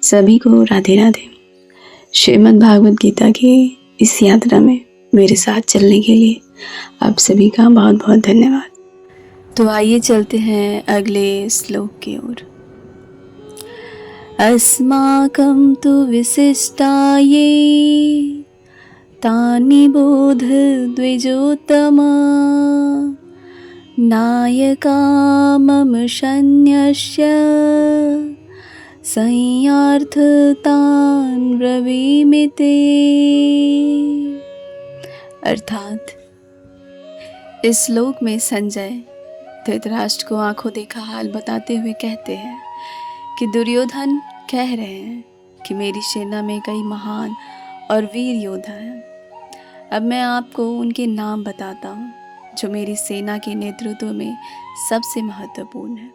सभी को राधे राधे। श्रीमद् भागवत गीता की इस यात्रा में मेरे साथ चलने के लिए आप सभी का बहुत बहुत धन्यवाद। तो आइए चलते हैं अगले श्लोक की ओर। अस्माकं तु विशिष्टाये तानि बोध द्विजोत्तमा नायका मम सैन्यस्य संयार्थतान् ब्रवीमि ते। अर्थात इस श्लोक में संजय धृतराष्ट्र को आंखों देखा हाल बताते हुए कहते हैं कि दुर्योधन कह रहे हैं कि मेरी सेना में कई महान और वीर योद्धा हैं। अब मैं आपको उनके नाम बताता हूँ जो मेरी सेना के नेतृत्व में सबसे महत्वपूर्ण है।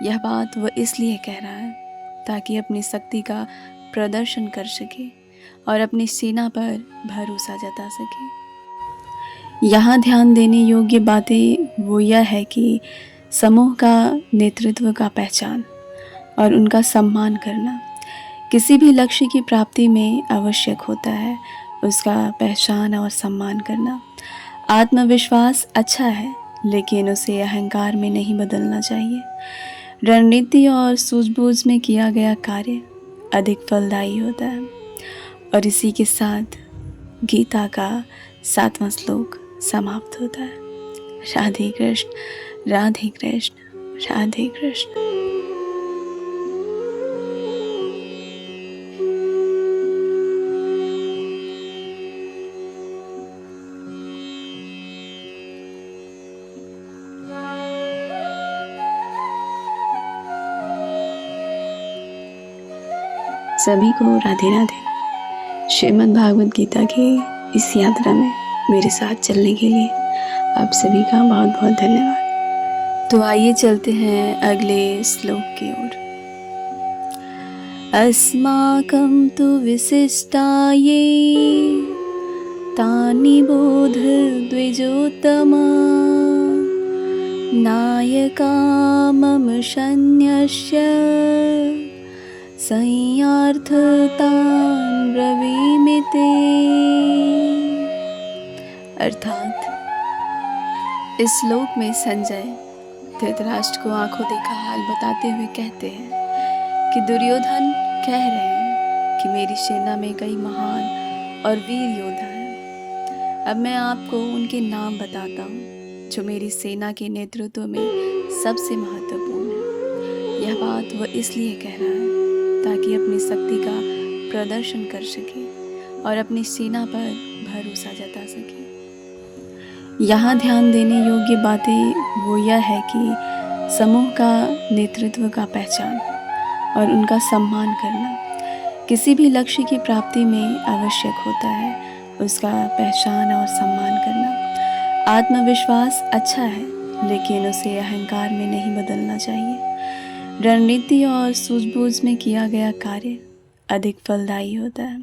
यह बात वह इसलिए कह रहा है ताकि अपनी शक्ति का प्रदर्शन कर सके और अपनी सेना पर भरोसा जता सके। यहाँ ध्यान देने योग्य बातें वो यह है कि समूह का नेतृत्व का पहचान और उनका सम्मान करना किसी भी लक्ष्य की प्राप्ति में आवश्यक होता है। उसका पहचान और सम्मान करना। आत्मविश्वास अच्छा है लेकिन उसे अहंकार में नहीं बदलना चाहिए। रणनीति और सूझबूझ में किया गया कार्य अधिक फलदायी होता है। और इसी के साथ गीता का 7वां श्लोक समाप्त होता है। राधे कृष्ण राधे कृष्ण राधे कृष्ण। सभी को राधे राधे। श्रीमद् भागवत गीता की इस यात्रा में मेरे साथ चलने के लिए आप सभी का बहुत बहुत धन्यवाद। तो आइए चलते हैं अगले श्लोक की ओर। अस्माकं तु विशिष्टाये तानि बोध द्विजोत्तमा नायका मम सैन्यस्य संयार्थतान् ब्रवीमि ते। अर्थात इस श्लोक में संजय धृतराष्ट्र को आंखों देखा हाल बताते हुए कहते हैं कि दुर्योधन कह रहे हैं कि मेरी सेना में कई महान और वीर योद्धा हैं। अब मैं आपको उनके नाम बताता हूँ जो मेरी सेना के नेतृत्व में सबसे महत्वपूर्ण है। यह बात वह इसलिए कह रहा है ताकि अपनी शक्ति का प्रदर्शन कर सके और अपनी सेना पर भरोसा जता सके। यहाँ ध्यान देने योग्य बातें वो यह है कि समूह का नेतृत्व का पहचान और उनका सम्मान करना किसी भी लक्ष्य की प्राप्ति में आवश्यक होता है। उसका पहचान और सम्मान करना। आत्मविश्वास अच्छा है लेकिन उसे अहंकार में नहीं बदलना चाहिए। रणनीति और सूझबूझ में किया गया कार्य अधिक फलदायी होता है।